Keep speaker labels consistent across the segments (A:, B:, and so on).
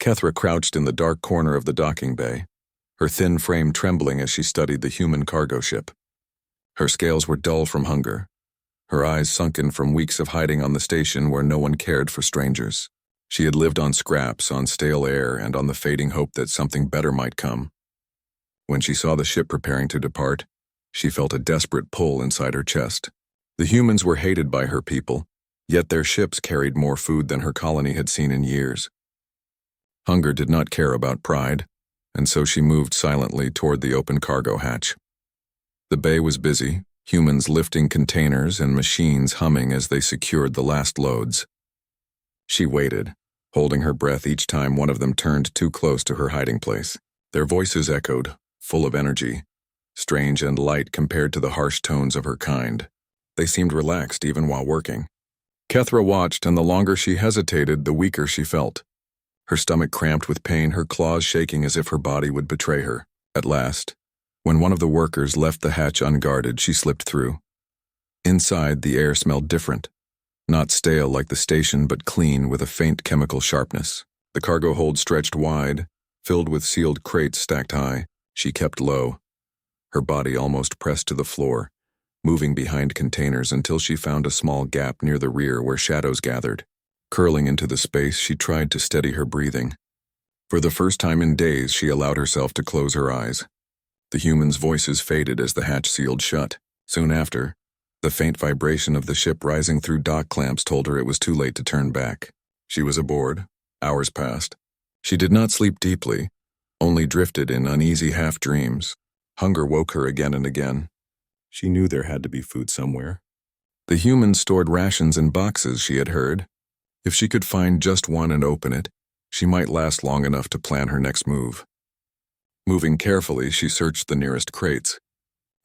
A: Kethra crouched in the dark corner of the docking bay, her thin frame trembling as she studied the human cargo ship. Her scales were dull from hunger, her eyes sunken from weeks of hiding on the station where no one cared for strangers. She had lived on scraps, on stale air, and on the fading hope that something better might come. When she saw the ship preparing to depart, she felt a desperate pull inside her chest. The humans were hated by her people, yet their ships carried more food than her colony had seen in years. Hunger did not care about pride, and so she moved silently toward the open cargo hatch. The bay was busy, humans lifting containers and machines humming as they secured the last loads. She waited, holding her breath each time one of them turned too close to her hiding place. Their voices echoed, full of energy, strange and light compared to the harsh tones of her kind. They seemed relaxed even while working. Kethra watched, and the longer she hesitated, the weaker she felt. Her stomach cramped with pain, her claws shaking as if her body would betray her. At last, when one of the workers left the hatch unguarded, she slipped through. Inside, the air smelled different. Not stale like the station, but clean with a faint chemical sharpness. The cargo hold stretched wide, filled with sealed crates stacked high. She kept low, her body almost pressed to the floor, moving behind containers until she found a small gap near the rear where shadows gathered. Curling into the space, she tried to steady her breathing. For the first time in days, she allowed herself to close her eyes. The humans' voices faded as the hatch sealed shut. Soon after, the faint vibration of the ship rising through dock clamps told her it was too late to turn back. She was aboard. Hours passed. She did not sleep deeply, only drifted in uneasy half-dreams. Hunger woke her again and again. She knew there had to be food somewhere. The humans stored rations in boxes, she had heard. If she could find just one and open it, she might last long enough to plan her next move. Moving carefully, she searched the nearest crates.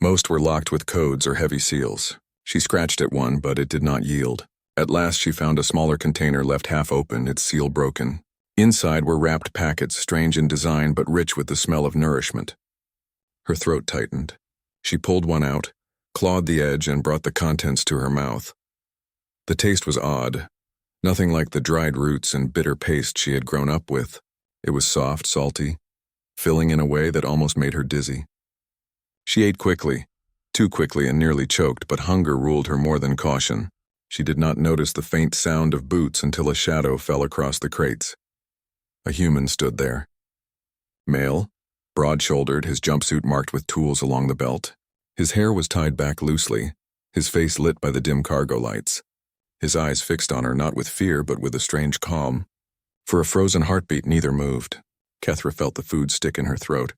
A: Most were locked with codes or heavy seals. She scratched at one, but it did not yield. At last she found a smaller container left half open, its seal broken. Inside were wrapped packets, strange in design but rich with the smell of nourishment. Her throat tightened. She pulled one out, clawed the edge, and brought the contents to her mouth. The taste was odd, nothing like the dried roots and bitter paste she had grown up with. It was soft, salty, filling in a way that almost made her dizzy. She ate quickly, too quickly, and nearly choked, but hunger ruled her more than caution. She did not notice the faint sound of boots until a shadow fell across the crates. A human stood there. Male, broad-shouldered, his jumpsuit marked with tools along the belt. His hair was tied back loosely, his face lit by the dim cargo lights. His eyes fixed on her not with fear but with a strange calm. For a frozen heartbeat, neither moved. Kethra felt the food stick in her throat.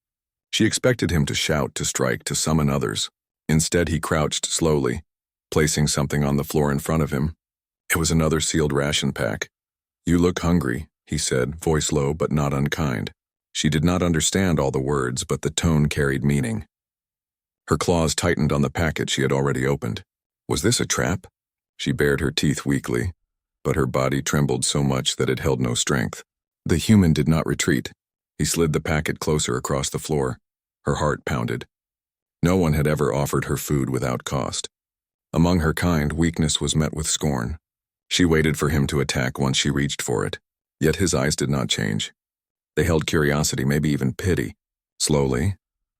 A: She expected him to shout, to strike, to summon others. Instead, he crouched slowly, placing something on the floor in front of him. It was another sealed ration pack. "You look hungry," he said, voice low but not unkind. She did not understand all the words, but the tone carried meaning. Her claws tightened on the packet she had already opened. Was this a trap? She bared her teeth weakly, but her body trembled so much that it held no strength. The human did not retreat. He slid the packet closer across the floor. Her heart pounded. No one had ever offered her food without cost. Among her kind, weakness was met with scorn. She waited for him to attack once she reached for it. Yet his eyes did not change. They held curiosity, maybe even pity. Slowly,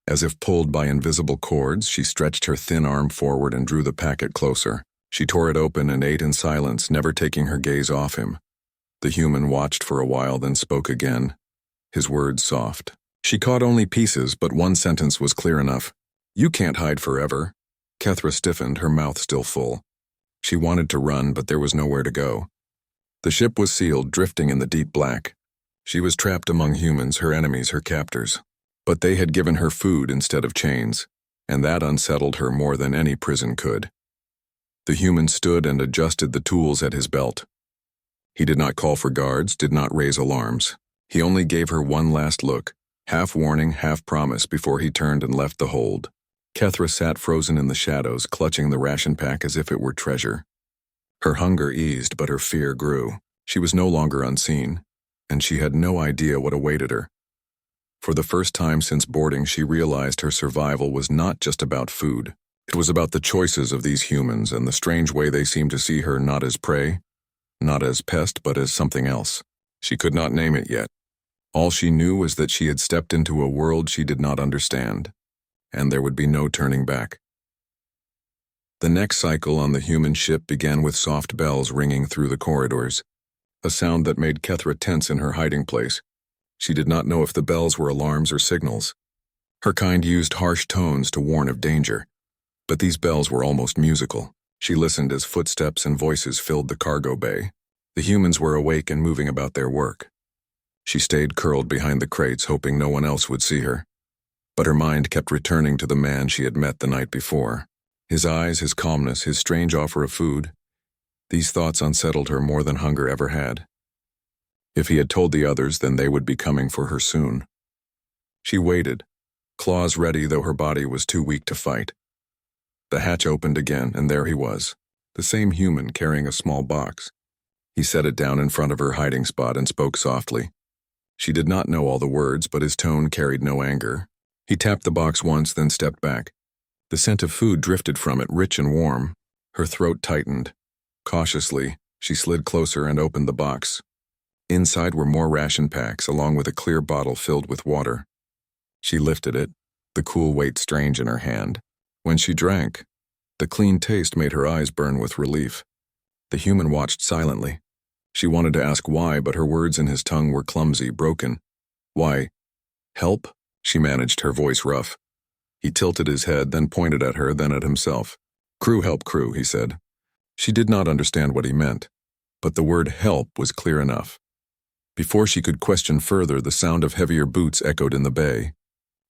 A: as if pulled by invisible cords, she stretched her thin arm forward and drew the packet closer. She tore it open and ate in silence, never taking her gaze off him. The human watched for a while, then spoke again, his words soft. She caught only pieces, but one sentence was clear enough. "You can't hide forever." Kethra stiffened, her mouth still full. She wanted to run, but there was nowhere to go. The ship was sealed, drifting in the deep black. She was trapped among humans, her enemies, her captors. But they had given her food instead of chains, and that unsettled her more than any prison could. The human stood and adjusted the tools at his belt. He did not call for guards, did not raise alarms. He only gave her one last look, half warning, half promise, before he turned and left the hold. Kethra sat frozen in the shadows, clutching the ration pack as if it were treasure. Her hunger eased, but her fear grew. She was no longer unseen, and she had no idea what awaited her. For the first time since boarding, she realized her survival was not just about food. It was about the choices of these humans and the strange way they seemed to see her not as prey, not as pest, but as something else. She could not name it yet. All she knew was that she had stepped into a world she did not understand, and there would be no turning back. The next cycle on the human ship began with soft bells ringing through the corridors, a sound that made Kethra tense in her hiding place. She did not know if the bells were alarms or signals. Her kind used harsh tones to warn of danger, but these bells were almost musical. She listened as footsteps and voices filled the cargo bay. The humans were awake and moving about their work. She stayed curled behind the crates, hoping no one else would see her. But her mind kept returning to the man she had met the night before. His eyes, his calmness, his strange offer of food. These thoughts unsettled her more than hunger ever had. If he had told the others, then they would be coming for her soon. She waited, claws ready though her body was too weak to fight. The hatch opened again, and there he was, the same human carrying a small box. He set it down in front of her hiding spot and spoke softly. She did not know all the words, but his tone carried no anger. He tapped the box once, then stepped back. The scent of food drifted from it, rich and warm. Her throat tightened. Cautiously, she slid closer and opened the box. Inside were more ration packs, along with a clear bottle filled with water. She lifted it, the cool weight strange in her hand. When she drank, the clean taste made her eyes burn with relief. The human watched silently. She wanted to ask why, but her words in his tongue were clumsy, broken. Why? Help? She managed, her voice rough. He tilted his head, then pointed at her, then at himself. Crew help crew, he said. She did not understand what he meant, but the word help was clear enough. Before she could question further, the sound of heavier boots echoed in the bay.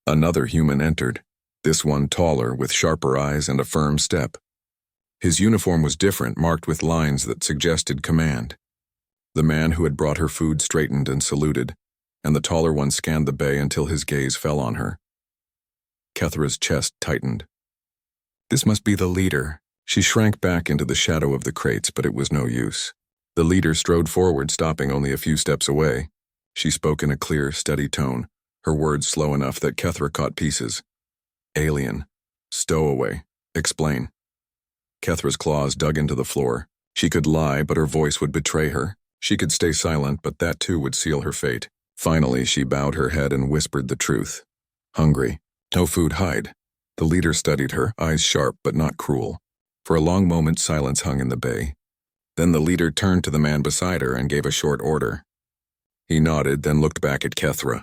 A: Another human entered, this one taller, with sharper eyes and a firm step. His uniform was different, marked with lines that suggested command. The man who had brought her food straightened and saluted, and the taller one scanned the bay until his gaze fell on her. Kethra's chest tightened. This must be the leader. She shrank back into the shadow of the crates, but it was no use. The leader strode forward, stopping only a few steps away. She spoke in a clear, steady tone, her words slow enough that Kethra caught pieces. Alien. Stowaway. Explain. Kethra's claws dug into the floor. She could lie, but her voice would betray her. She could stay silent, but that too would seal her fate. Finally, she bowed her head and whispered the truth. Hungry. No food, hide. The leader studied her, eyes sharp but not cruel. For a long moment, silence hung in the bay. Then the leader turned to the man beside her and gave a short order. He nodded, then looked back at Kethra.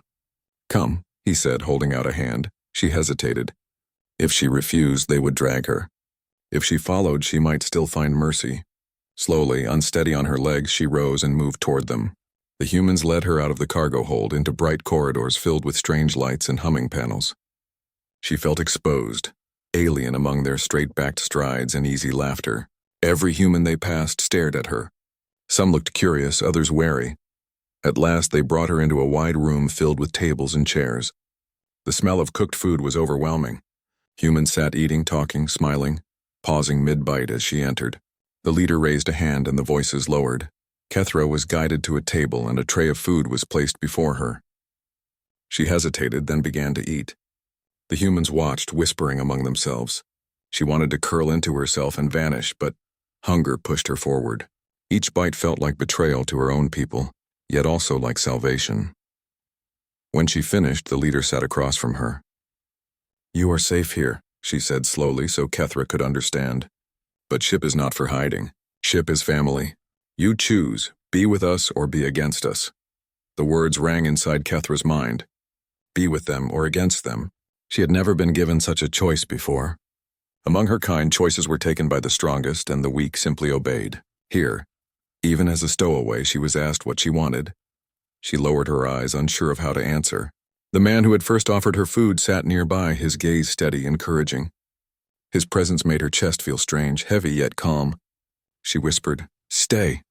A: Come, he said, holding out a hand. She hesitated. If she refused, they would drag her. If she followed, she might still find mercy. Slowly, unsteady on her legs, she rose and moved toward them. The humans led her out of the cargo hold into bright corridors filled with strange lights and humming panels. She felt exposed, alien among their straight-backed strides and easy laughter. Every human they passed stared at her. Some looked curious, others wary. At last they brought her into a wide room filled with tables and chairs. The smell of cooked food was overwhelming. Humans sat eating, talking, smiling, pausing mid-bite as she entered. The leader raised a hand and the voices lowered. Kethra was guided to a table and a tray of food was placed before her. She hesitated, then began to eat. The humans watched, whispering among themselves. She wanted to curl into herself and vanish, but hunger pushed her forward. Each bite felt like betrayal to her own people, yet also like salvation. When she finished, the leader sat across from her. You are safe here, she said slowly so Kethra could understand. But ship is not for hiding. Ship is family. You choose, be with us or be against us. The words rang inside Kethra's mind. Be with them or against them. She had never been given such a choice before. Among her kind, choices were taken by the strongest and the weak simply obeyed. Here, even as a stowaway, she was asked what she wanted. She lowered her eyes, unsure of how to answer. The man who had first offered her food sat nearby, his gaze steady, encouraging. His presence made her chest feel strange, heavy yet calm. She whispered, Stay.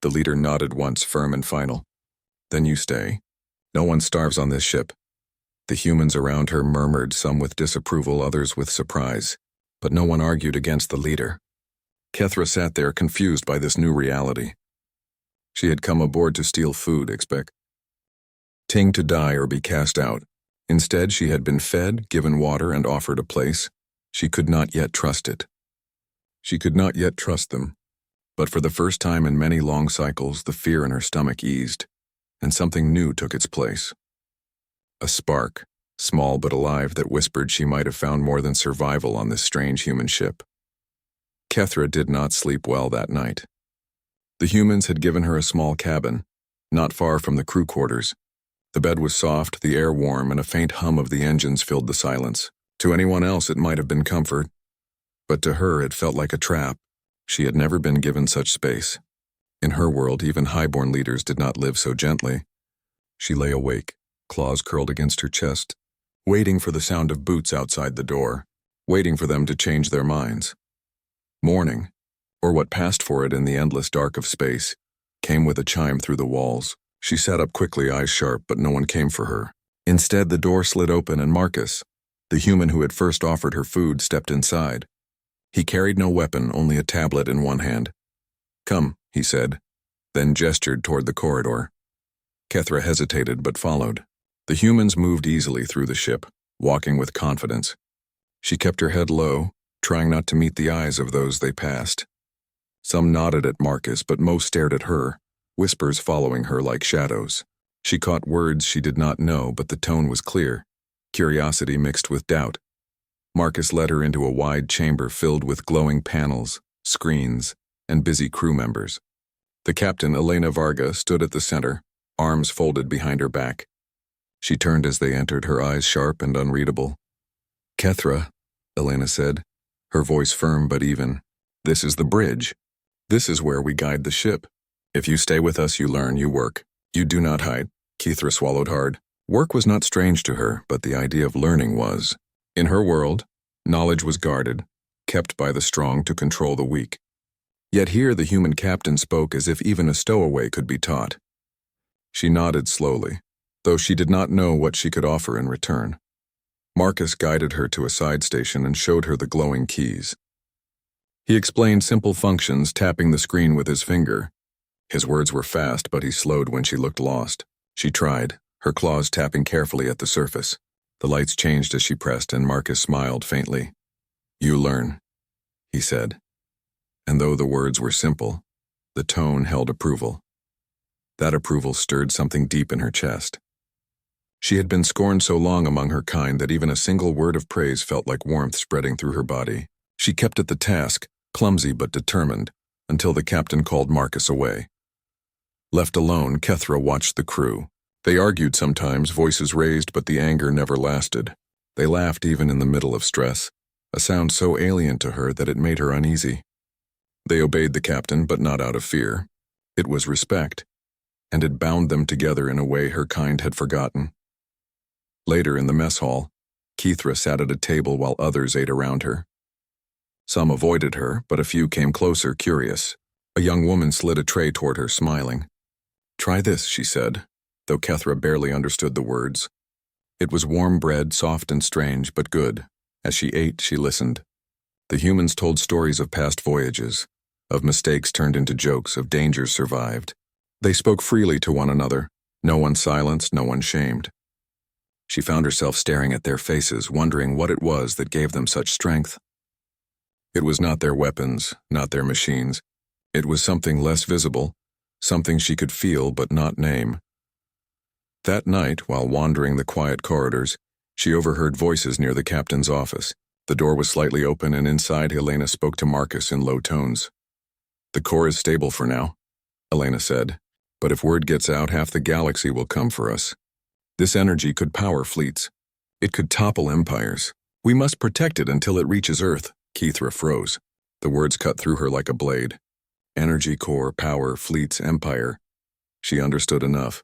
A: The leader nodded once, firm and final. Then you stay. No one starves on this ship. The humans around her murmured, some with disapproval, others with surprise. But no one argued against the leader. Kethra sat there, confused by this new reality. She had come aboard to steal food, expecting to die or be cast out. Instead, she had been fed, given water, and offered a place. She could not yet trust it. She could not yet trust them. But for the first time in many long cycles, the fear in her stomach eased. and something new took its place. A spark, small but alive, that whispered she might have found more than survival on this strange human ship. Kethra did not sleep well that night. The humans had given her a small cabin, not far from the crew quarters. The bed was soft, the air warm, and a faint hum of the engines filled the silence. To anyone else it might have been comfort, but to her it felt like a trap. She had never been given such space. In her world, even highborn leaders did not live so gently. She lay awake, claws curled against her chest, waiting for the sound of boots outside the door, waiting for them to change their minds. Morning, or what passed for it in the endless dark of space, came with a chime through the walls. She sat up quickly, eyes sharp, but no one came for her. Instead, the door slid open and Marcus, the human who had first offered her food, stepped inside. He carried no weapon, only a tablet in one hand. "Come," he said, then gestured toward the corridor. Kethra hesitated but followed. The humans moved easily through the ship, walking with confidence. She kept her head low, trying not to meet the eyes of those they passed. Some nodded at Marcus, but most stared at her, whispers following her like shadows. She caught words she did not know, but the tone was clear, curiosity mixed with doubt. Marcus led her into a wide chamber filled with glowing panels, screens, and busy crew members. The captain, Elena Varga, stood at the center, arms folded behind her back. She turned as they entered, her eyes sharp and unreadable. "Kethra," Elena said, her voice firm but even. "This is the bridge. This is where we guide the ship. If you stay with us, you learn, you work. You do not hide." Kethra swallowed hard. Work was not strange to her, but the idea of learning was. In her world, knowledge was guarded, kept by the strong to control the weak. Yet here the human captain spoke as if even a stowaway could be taught. She nodded slowly, though she did not know what she could offer in return. Marcus guided her to a side station and showed her the glowing keys. He explained simple functions, tapping the screen with his finger. His words were fast, but he slowed when she looked lost. She tried, her claws tapping carefully at the surface. The lights changed as she pressed, and Marcus smiled faintly. "You learn," he said. And though the words were simple, the tone held approval. That approval stirred something deep in her chest. She had been scorned so long among her kind that even a single word of praise felt like warmth spreading through her body. She kept at the task, clumsy but determined, until the captain called Marcus away. Left alone, Kethra watched the crew. They argued sometimes, voices raised, but the anger never lasted. They laughed even in the middle of stress, a sound so alien to her that it made her uneasy. They obeyed the captain, but not out of fear. It was respect, and it bound them together in a way her kind had forgotten. Later in the mess hall, Kethra sat at a table while others ate around her. Some avoided her, but a few came closer, curious. A young woman slid a tray toward her, smiling. "Try this," she said, though Kethra barely understood the words. It was warm bread, soft and strange, but good. As she ate, she listened. The humans told stories of past voyages, of mistakes turned into jokes, of dangers survived. They spoke freely to one another, no one silenced, no one shamed. She found herself staring at their faces, wondering what it was that gave them such strength. It was not their weapons, not their machines. It was something less visible, something she could feel but not name. That night, while wandering the quiet corridors, she overheard voices near the captain's office. The door was slightly open, and inside Helena spoke to Marcus in low tones. "The core is stable for now," Helena said, "but if word gets out, half the galaxy will come for us. This energy could power fleets. It could topple empires. We must protect it until it reaches Earth." Kethra froze. The words cut through her like a blade. Energy core, power, fleets, empire. She understood enough.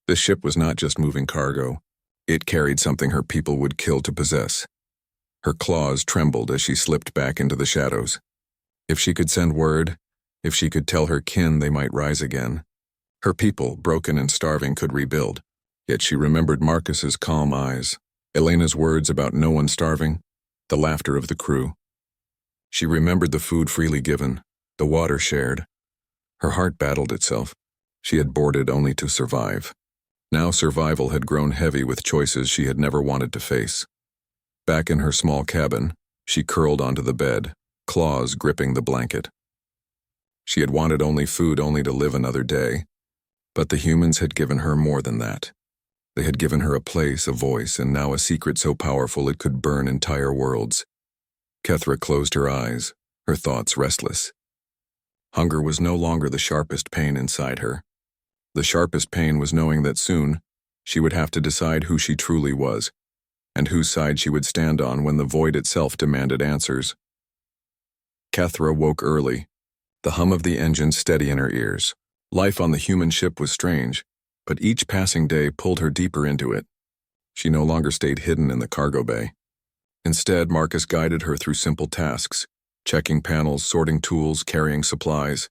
A: This ship was not just moving cargo. It carried something her people would kill to possess. Her claws trembled as she slipped back into the shadows. If she could send word, if she could tell her kin they might rise again. Her people, broken and starving, could rebuild. Yet she remembered Marcus's calm eyes, Elena's words about no one starving, the laughter of the crew. She remembered the food freely given, the water shared. Her heart battled itself. She had boarded only to survive. Now survival had grown heavy with choices she had never wanted to face. Back in her small cabin, she curled onto the bed, claws gripping the blanket. She had wanted only food, only to live another day. But the humans had given her more than that. They had given her a place, a voice, and now a secret so powerful it could burn entire worlds. Kethra closed her eyes, her thoughts restless. Hunger was no longer the sharpest pain inside her. The sharpest pain was knowing that soon she would have to decide who she truly was, and whose side she would stand on when the void itself demanded answers. Kethra woke early, the hum of the engine steady in her ears. Life on the human ship was strange, but each passing day pulled her deeper into it. She no longer stayed hidden in the cargo bay. Instead, Marcus guided her through simple tasks, checking panels, sorting tools, carrying supplies.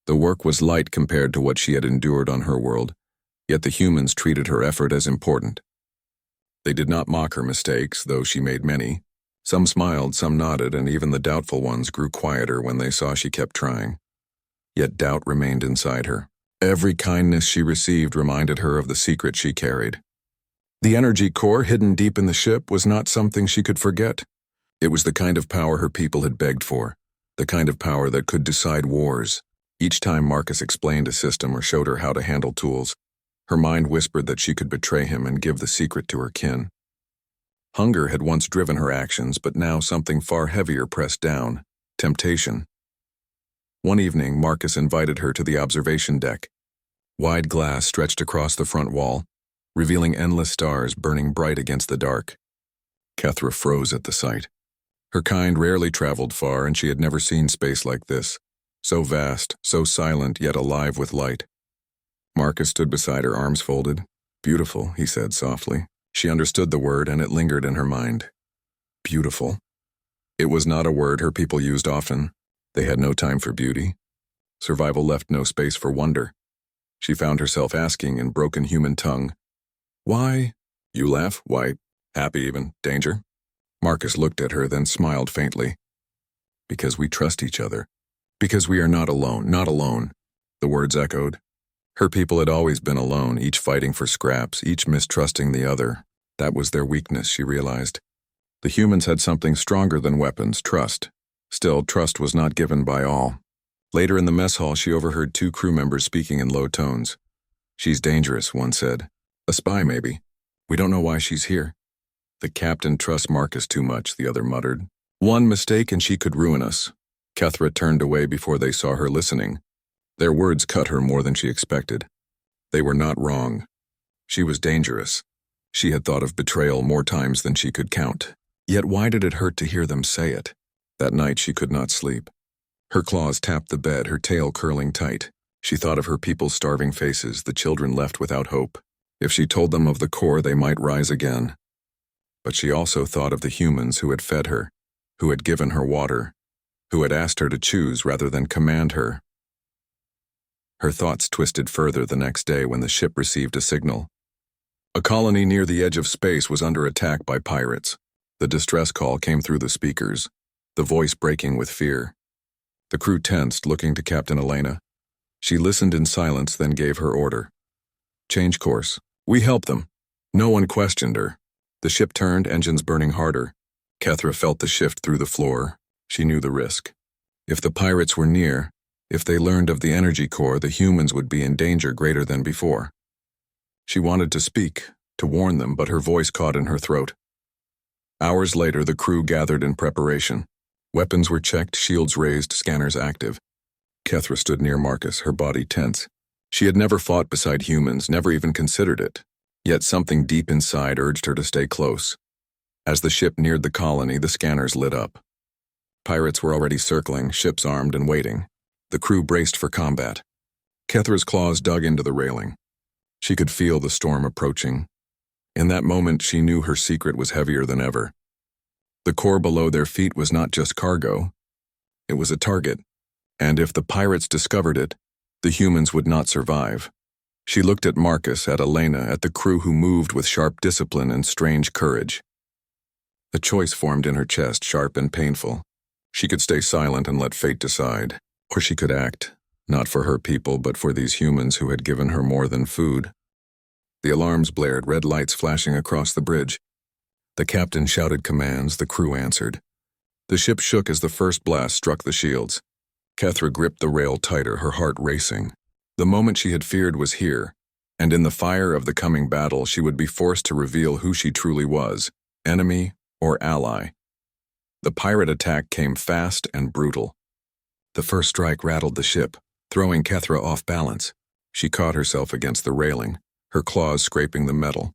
A: The work was light compared to what she had endured on her world, yet the humans treated her effort as important. They did not mock her mistakes, though she made many. Some smiled, some nodded, and even the doubtful ones grew quieter when they saw she kept trying. Yet doubt remained inside her. Every kindness she received reminded her of the secret she carried. The energy core hidden deep in the ship was not something she could forget. It was the kind of power her people had begged for, the kind of power that could decide wars. Each time Marcus explained a system or showed her how to handle tools, her mind whispered that she could betray him and give the secret to her kin. Hunger had once driven her actions, but now something far heavier pressed down: temptation. One evening, Marcus invited her to the observation deck. Wide glass stretched across the front wall, revealing endless stars burning bright against the dark. Kethra froze at the sight. Her kind rarely traveled far, and she had never seen space like this, so vast, so silent, yet alive with light. Marcus stood beside her, arms folded. "Beautiful," he said softly. She understood the word, and it lingered in her mind. Beautiful. It was not a word her people used often. They had no time for beauty. Survival left no space for wonder. She found herself asking in broken human tongue, "Why?" "You laugh? Why, happy even? Danger?" Marcus looked at her, then smiled faintly. "Because we trust each other. Because we are not alone, not alone." The words echoed. Her people had always been alone, each fighting for scraps, each mistrusting the other. That was their weakness, she realized. The humans had something stronger than weapons: trust. Still, trust was not given by all. Later in the mess hall, she overheard two crew members speaking in low tones. "She's dangerous," one said. "A spy, maybe. We don't know why she's here." "The captain trusts Marcus too much," the other muttered. "One mistake and she could ruin us." Kethra turned away before they saw her listening. Their words cut her more than she expected. They were not wrong. She was dangerous. She had thought of betrayal more times than she could count. Yet why did it hurt to hear them say it? That night she could not sleep. Her claws tapped the bed, her tail curling tight. She thought of her people's starving faces, the children left without hope. If she told them of the core, they might rise again. But she also thought of the humans who had fed her, who had given her water, who had asked her to choose rather than command her. Her thoughts twisted further the next day when the ship received a signal. A colony near the edge of space was under attack by pirates. The distress call came through the speakers, the voice breaking with fear. The crew tensed, looking to Captain Elena. She listened in silence, then gave her order. "Change course. We help them." No one questioned her. The ship turned, engines burning harder. Kethra felt the shift through the floor. She knew the risk. If the pirates were near, if they learned of the energy core, the humans would be in danger greater than before. She wanted to speak, to warn them, but her voice caught in her throat. Hours later, the crew gathered in preparation. Weapons were checked, shields raised, scanners active. Kethra stood near Marcus, her body tense. She had never fought beside humans, never even considered it. Yet something deep inside urged her to stay close. As the ship neared the colony, the scanners lit up. Pirates were already circling, ships armed and waiting. The crew braced for combat. Kethra's claws dug into the railing. She could feel the storm approaching. In that moment, she knew her secret was heavier than ever. The core below their feet was not just cargo. It was a target. And if the pirates discovered it, the humans would not survive. She looked at Marcus, at Elena, at the crew who moved with sharp discipline and strange courage. A choice formed in her chest, sharp and painful. She could stay silent and let fate decide. Or she could act, not for her people, but for these humans who had given her more than food. The alarms blared, red lights flashing across the bridge. The captain shouted commands, the crew answered. The ship shook as the first blast struck the shields. Kethra gripped the rail tighter, her heart racing. The moment she had feared was here, and in the fire of the coming battle she would be forced to reveal who she truly was, enemy or ally. The pirate attack came fast and brutal. The first strike rattled the ship, throwing Kethra off balance. She caught herself against the railing, her claws scraping the metal.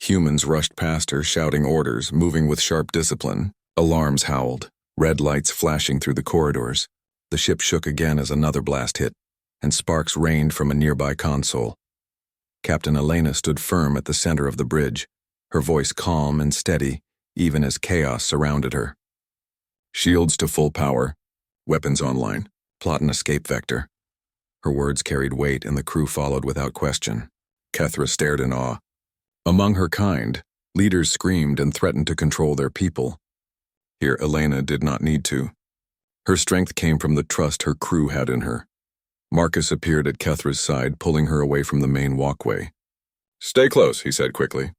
A: Humans rushed past her, shouting orders, moving with sharp discipline. Alarms howled, red lights flashing through the corridors. The ship shook again as another blast hit, and sparks rained from a nearby console. Captain Elena stood firm at the center of the bridge, her voice calm and steady, even as chaos surrounded her. Shields to full power, weapons online, plot an escape vector. Her words carried weight and the crew followed without question. Kethra stared in awe. Among her kind, leaders screamed and threatened to control their people. Here Elena did not need to. Her strength came from the trust her crew had in her. Marcus appeared at Kethra's side, pulling her away from the main walkway. "Stay close," he said quickly.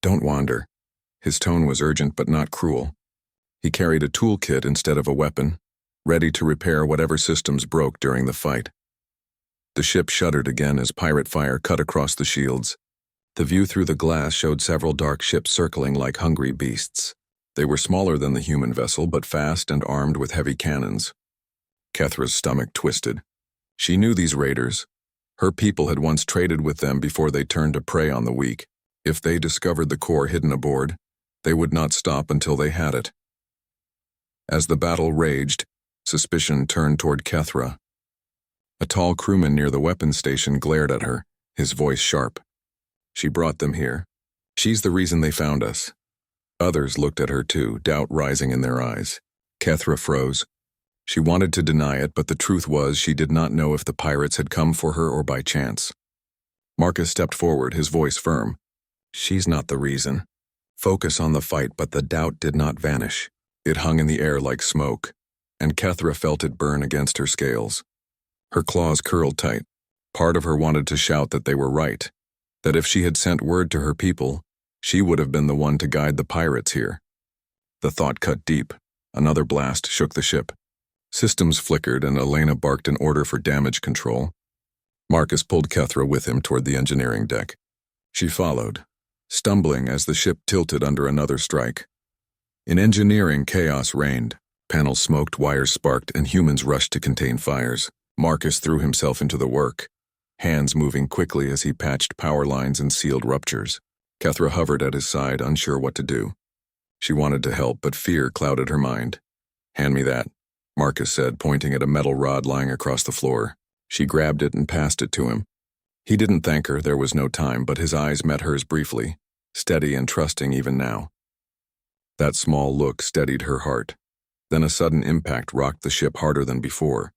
A: "Don't wander." His tone was urgent but not cruel. He carried a toolkit instead of a weapon, ready to repair whatever systems broke during the fight. The ship shuddered again as pirate fire cut across the shields. The view through the glass showed several dark ships circling like hungry beasts. They were smaller than the human vessel, but fast and armed with heavy cannons. Kethra's stomach twisted. She knew these raiders. Her people had once traded with them before they turned to prey on the weak. If they discovered the core hidden aboard, they would not stop until they had it. As the battle raged, suspicion turned toward Kethra. A tall crewman near the weapons station glared at her, his voice sharp. "She brought them here. She's the reason they found us." Others looked at her too, doubt rising in their eyes. Kethra froze. She wanted to deny it, but the truth was she did not know if the pirates had come for her or by chance. Marcus stepped forward, his voice firm. "She's not the reason. Focus on the fight," but the doubt did not vanish. It hung in the air like smoke, and Kethra felt it burn against her scales. Her claws curled tight. Part of her wanted to shout that they were right, that if she had sent word to her people, she would have been the one to guide the pirates here. The thought cut deep. Another blast shook the ship. Systems flickered and Elena barked an order for damage control. Marcus pulled Kethra with him toward the engineering deck. She followed, stumbling as the ship tilted under another strike. In engineering, chaos reigned. Panels smoked, wires sparked, and humans rushed to contain fires. Marcus threw himself into the work, hands moving quickly as he patched power lines and sealed ruptures. Kethra hovered at his side, unsure what to do. She wanted to help, but fear clouded her mind. "Hand me that," Marcus said, pointing at a metal rod lying across the floor. She grabbed it and passed it to him. He didn't thank her, there was no time, but his eyes met hers briefly, steady and trusting even now. That small look steadied her heart. Then a sudden impact rocked the ship harder than before.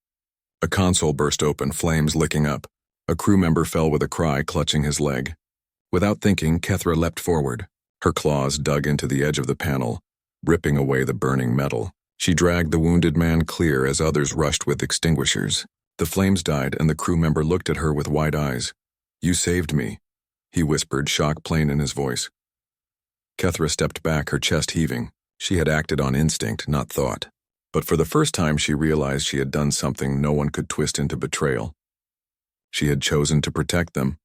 A: A console burst open, flames licking up. A crew member fell with a cry, clutching his leg. Without thinking, Kethra leapt forward. Her claws dug into the edge of the panel, ripping away the burning metal. She dragged the wounded man clear as others rushed with extinguishers. The flames died, and the crew member looked at her with wide eyes. "You saved me," he whispered, shock plain in his voice. Kethra stepped back, her chest heaving. She had acted on instinct, not thought. But for the first time she realized she had done something no one could twist into betrayal. She had chosen to protect them.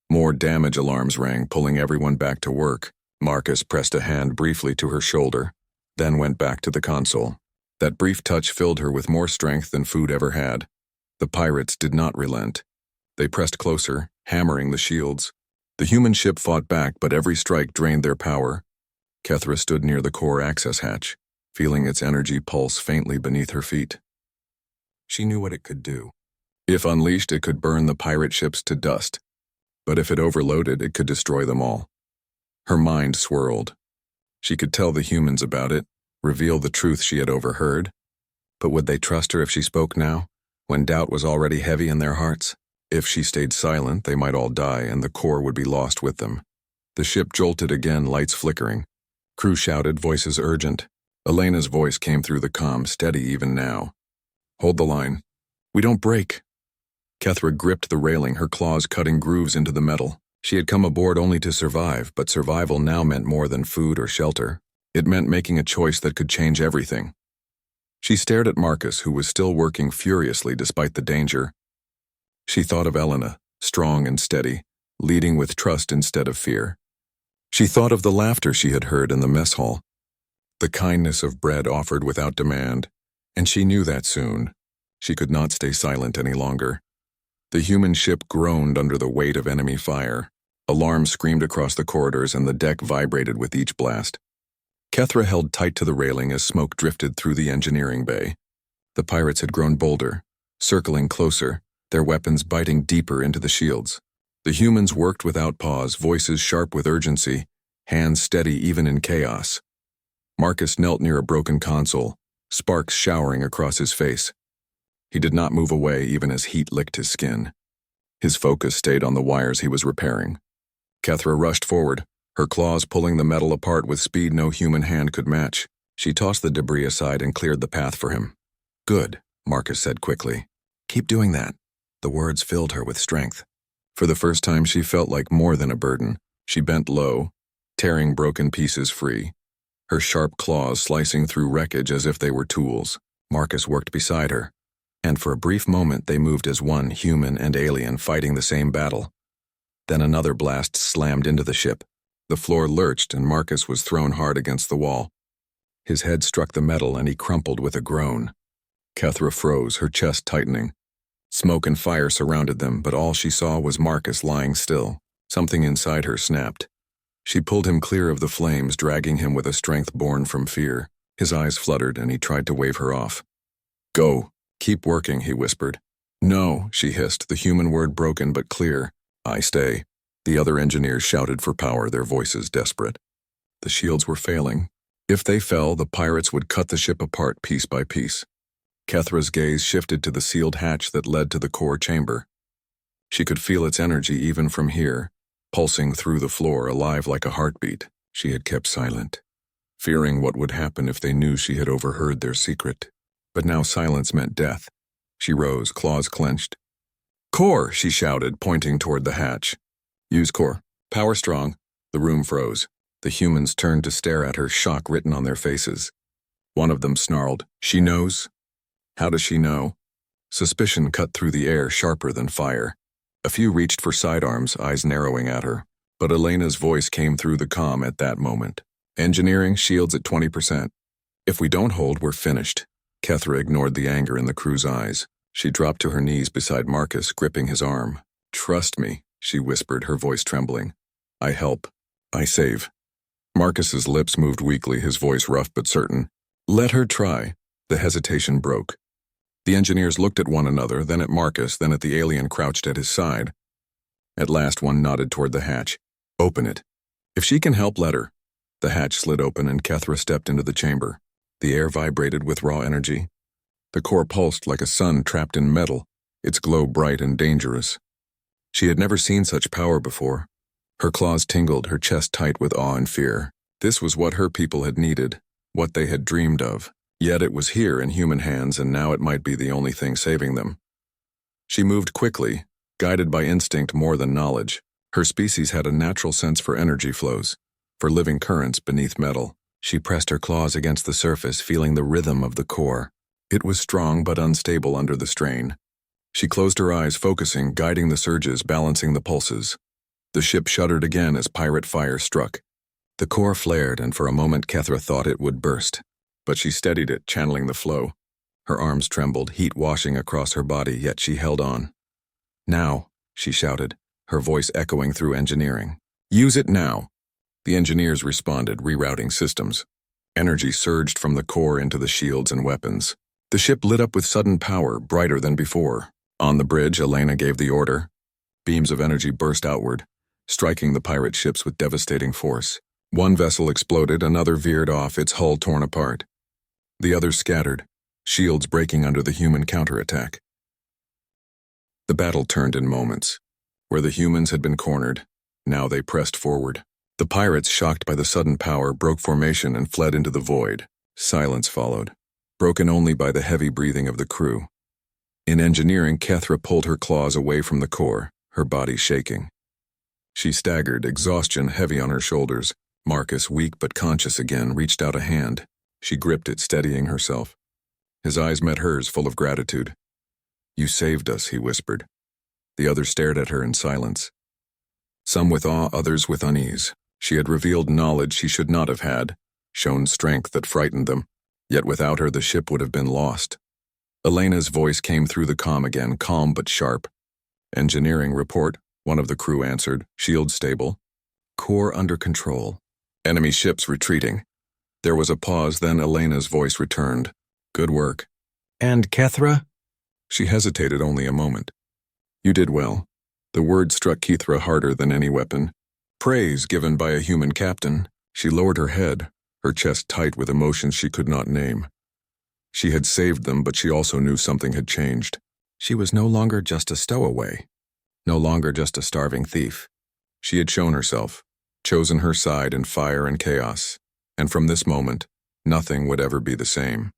A: More damage alarms rang, pulling everyone back to work. Marcus pressed a hand briefly to her shoulder, then went back to the console. That brief touch filled her with more strength than food ever had. The pirates did not relent. They pressed closer, hammering the shields. The human ship fought back, but every strike drained their power. Kethra stood near the core access hatch, feeling its energy pulse faintly beneath her feet. She knew what it could do. If unleashed, it could burn the pirate ships to dust. But if it overloaded, it could destroy them all. Her mind swirled. She could tell the humans about it, reveal the truth she had overheard. But would they trust her if she spoke now, when doubt was already heavy in their hearts? If she stayed silent, they might all die, and the core would be lost with them. The ship jolted again, lights flickering. Crew shouted, voices urgent. Elena's voice came through the comm, steady even now. "Hold the line. We don't break." Kethra gripped the railing, her claws cutting grooves into the metal. She had come aboard only to survive, but survival now meant more than food or shelter. It meant making a choice that could change everything. She stared at Marcus, who was still working furiously despite the danger. She thought of Elena, strong and steady, leading with trust instead of fear. She thought of the laughter she had heard in the mess hall, the kindness of bread offered without demand, and she knew that soon. She could not stay silent any longer. The human ship groaned under the weight of enemy fire. Alarms screamed across the corridors and the deck vibrated with each blast. Kethra held tight to the railing as smoke drifted through the engineering bay. The pirates had grown bolder, circling closer, their weapons biting deeper into the shields. The humans worked without pause, voices sharp with urgency, hands steady even in chaos. Marcus knelt near a broken console, sparks showering across his face. He did not move away even as heat licked his skin. His focus stayed on the wires he was repairing. Kethra rushed forward, her claws pulling the metal apart with speed no human hand could match. She tossed the debris aside and cleared the path for him. "Good," Marcus said quickly. "Keep doing that." The words filled her with strength. For the first time she felt like more than a burden. She bent low, tearing broken pieces free, her sharp claws slicing through wreckage as if they were tools. Marcus worked beside her, and for a brief moment they moved as one, human and alien, fighting the same battle. Then another blast slammed into the ship. The floor lurched and Marcus was thrown hard against the wall. His head struck the metal and he crumpled with a groan. Kethra froze, her chest tightening. Smoke and fire surrounded them, but all she saw was Marcus lying still. Something inside her snapped. She pulled him clear of the flames, dragging him with a strength born from fear. His eyes fluttered and he tried to wave her off. "Go. Keep working," he whispered. "No," she hissed, the human word broken but clear. "I stay." The other engineers shouted for power, their voices desperate. The shields were failing. If they fell, the pirates would cut the ship apart piece by piece. Kethra's gaze shifted to the sealed hatch that led to the core chamber. She could feel its energy even from here, pulsing through the floor, alive like a heartbeat. She had kept silent, fearing what would happen if they knew she had overheard their secret. But now silence meant death. She rose, claws clenched. "Core!" she shouted, pointing toward the hatch. "Use core. Power strong." The room froze. The humans turned to stare at her, shock written on their faces. One of them snarled, "She knows?" How does she know? Suspicion cut through the air, sharper than fire. A few reached for sidearms, eyes narrowing at her. But Elena's voice came through the comm at that moment. "Engineering, shields at 20%. If we don't hold, we're finished." Kethra ignored the anger in the crew's eyes. She dropped to her knees beside Marcus, gripping his arm. "Trust me," she whispered, her voice trembling. "I help. I save." Marcus's lips moved weakly, his voice rough but certain. "Let her try." The hesitation broke. The engineers looked at one another, then at Marcus, then at the alien crouched at his side. At last one nodded toward the hatch. "Open it. If she can help, let her." The hatch slid open and Kethra stepped into the chamber. The air vibrated with raw energy. The core pulsed like a sun trapped in metal, its glow bright and dangerous. She had never seen such power before. Her claws tingled, her chest tight with awe and fear. This was what her people had needed, what they had dreamed of. Yet it was here in human hands, and now it might be the only thing saving them. She moved quickly, guided by instinct more than knowledge. Her species had a natural sense for energy flows, for living currents beneath metal. She pressed her claws against the surface, feeling the rhythm of the core. It was strong but unstable under the strain. She closed her eyes, focusing, guiding the surges, balancing the pulses. The ship shuddered again as pirate fire struck. The core flared, and for a moment Kethra thought it would burst. But she steadied it, channeling the flow. Her arms trembled, heat washing across her body, yet she held on. "Now," she shouted, her voice echoing through engineering. "Use it now." The engineers responded, rerouting systems. Energy surged from the core into the shields and weapons. The ship lit up with sudden power, brighter than before. On the bridge, Elena gave the order. Beams of energy burst outward, striking the pirate ships with devastating force. One vessel exploded, another veered off, its hull torn apart. The others scattered, shields breaking under the human counterattack. The battle turned in moments. Where the humans had been cornered, now they pressed forward. The pirates, shocked by the sudden power, broke formation and fled into the void. Silence followed, broken only by the heavy breathing of the crew. In engineering, Kethra pulled her claws away from the core, her body shaking. She staggered, exhaustion heavy on her shoulders. Marcus, weak but conscious again, reached out a hand. She gripped it, steadying herself. His eyes met hers, full of gratitude. "You saved us," he whispered. The others stared at her in silence. Some with awe, others with unease. She had revealed knowledge she should not have had, shown strength that frightened them, yet without her the ship would have been lost. Elena's voice came through the comm again, calm but sharp. "Engineering report," one of the crew answered. "Shield stable. Core under control. Enemy ships retreating." There was a pause, then Elena's voice returned. "Good work."
B: "And Kethra?"
A: She hesitated only a moment. "You did well." The word struck Kethra harder than any weapon. Praise given by a human captain. She lowered her head, her chest tight with emotions she could not name. She had saved them, but she also knew something had changed. She was no longer just a stowaway, no longer just a starving thief. She had shown herself, chosen her side in fire and chaos, and from this moment, nothing would ever be the same.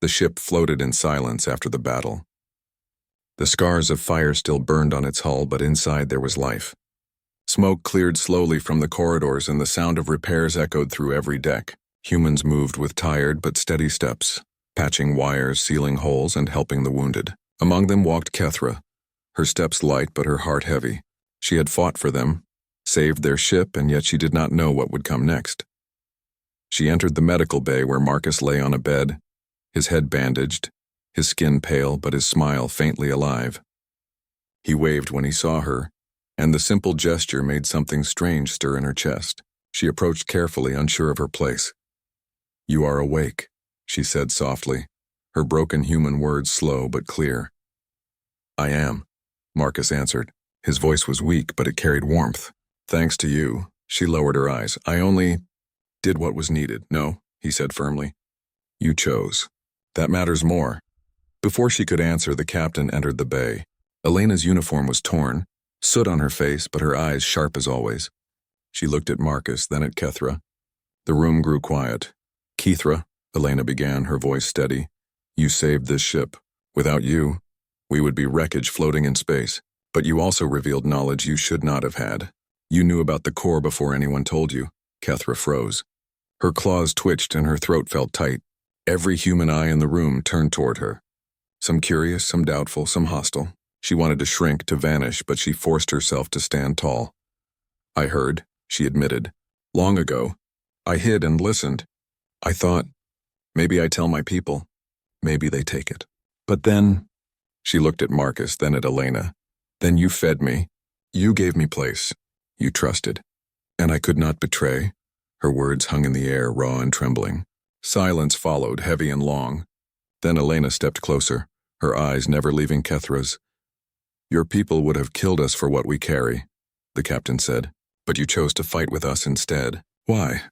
A: The ship floated in silence after the battle. The scars of fire still burned on its hull, but inside there was life. Smoke cleared slowly from the corridors, and the sound of repairs echoed through every deck. Humans moved with tired but steady steps, patching wires, sealing holes, and helping the wounded. Among them walked Kethra, her steps light but her heart heavy. She had fought for them, saved their ship, and yet she did not know what would come next. She entered the medical bay where Marcus lay on a bed, his head bandaged, his skin pale but his smile faintly alive. He waved when he saw her, and the simple gesture made something strange stir in her chest. She approached carefully, unsure of her place. "You are awake," she said softly, her broken human words slow but clear. "I am," Marcus answered. His voice was weak, but it carried warmth. "Thanks to you." She lowered her eyes. "I only did what was needed." "No," he said firmly. "You chose. That matters more." Before she could answer, the captain entered the bay. Elena's uniform was torn, soot on her face, but her eyes sharp as always. She looked at Marcus, then at Kethra. The room grew quiet. "Kethra," Elena began, her voice steady, "you saved this ship. Without you, we would be wreckage floating in space. But you also revealed knowledge you should not have had. You knew about the core before anyone told you." Kethra froze. Her claws twitched and her throat felt tight. Every human eye in the room turned toward her. Some curious, some doubtful, some hostile. She wanted to shrink, to vanish, but she forced herself to stand tall. "I heard," she admitted. "Long ago. I hid and listened. I thought, maybe I tell my people. Maybe they take it. But then," she looked at Marcus, then at Elena. "Then you fed me. You gave me place. You trusted. And I could not betray." Her words hung in the air, raw and trembling. Silence followed, heavy and long. Then Elena stepped closer, her eyes never leaving Kethra's. "Your people would have killed us for what we carry," the captain said. "But you chose to fight with us instead. Why?"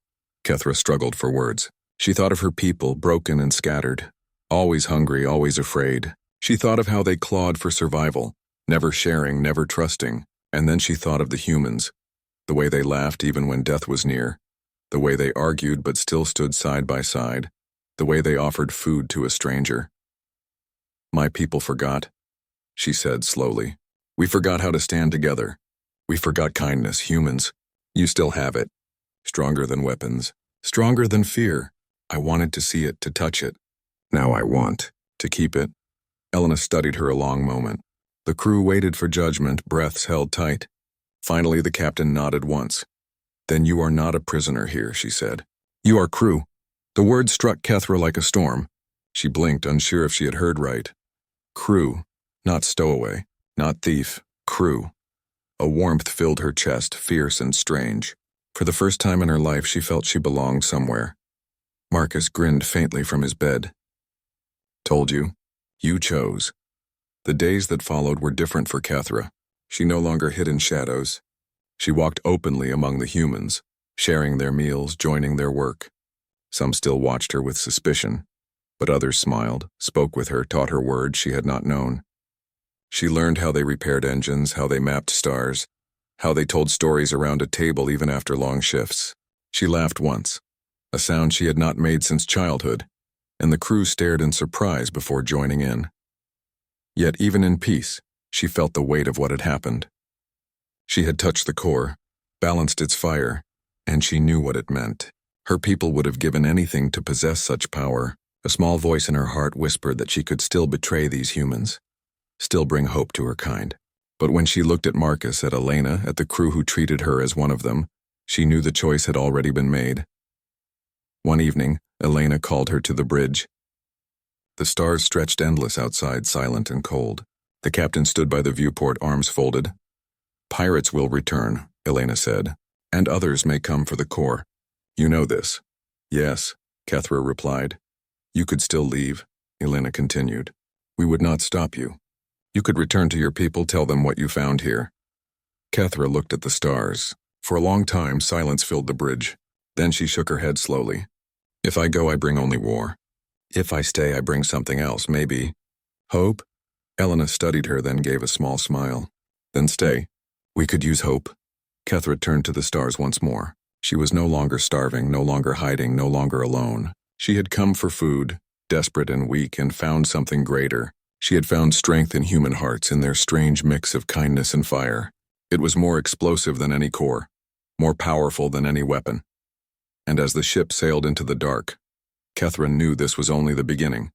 A: Kethra struggled for words. She thought of her people, broken and scattered, always hungry, always afraid. She thought of how they clawed for survival, never sharing, never trusting. And then she thought of the humans, the way they laughed even when death was near, the way they argued but still stood side by side, the way they offered food to a stranger. "My people forgot," she said slowly. "We forgot how to stand together. We forgot kindness, humans. You still have it. Stronger than weapons, stronger than fear. I wanted to see it, to touch it. Now I want to keep it." Elena studied her a long moment. The crew waited for judgment, breaths held tight. Finally, the captain nodded once. "Then you are not a prisoner here," she said. "You are crew." The word struck Kethra like a storm. She blinked, unsure if she had heard right. Crew, not stowaway, not thief, crew. A warmth filled her chest, fierce and strange. For the first time in her life, she felt she belonged somewhere. Marcus grinned faintly from his bed. "Told you. You chose." The days that followed were different for Kethra. She no longer hid in shadows. She walked openly among the humans, sharing their meals, joining their work. Some still watched her with suspicion, but others smiled, spoke with her, taught her words she had not known. She learned how they repaired engines, how they mapped stars, how they told stories around a table even after long shifts. She laughed once, a sound she had not made since childhood, and the crew stared in surprise before joining in. Yet even in peace, she felt the weight of what had happened. She had touched the core, balanced its fire, and she knew what it meant. Her people would have given anything to possess such power. A small voice in her heart whispered that she could still betray these humans, still bring hope to her kind. But when she looked at Marcus, at Elena, at the crew who treated her as one of them, she knew the choice had already been made. One evening, Elena called her to the bridge. The stars stretched endless outside, silent and cold. The captain stood by the viewport, arms folded. "Pirates will return," Elena said, "and others may come for the core. You know this." "Yes," Kethra replied. "You could still leave," Elena continued. "We would not stop you. You could return to your people, tell them what you found here." Kethra looked at the stars. For a long time, silence filled the bridge. Then she shook her head slowly. "If I go, I bring only war. If I stay, I bring something else, maybe hope." Elena studied her, then gave a small smile. "Then stay. We could use hope." Kethra turned to the stars once more. She was no longer starving, no longer hiding, no longer alone. She had come for food, desperate and weak, and found something greater. She had found strength in human hearts, in their strange mix of kindness and fire. It was more explosive than any core, more powerful than any weapon. And as the ship sailed into the dark, Kethra knew this was only the beginning.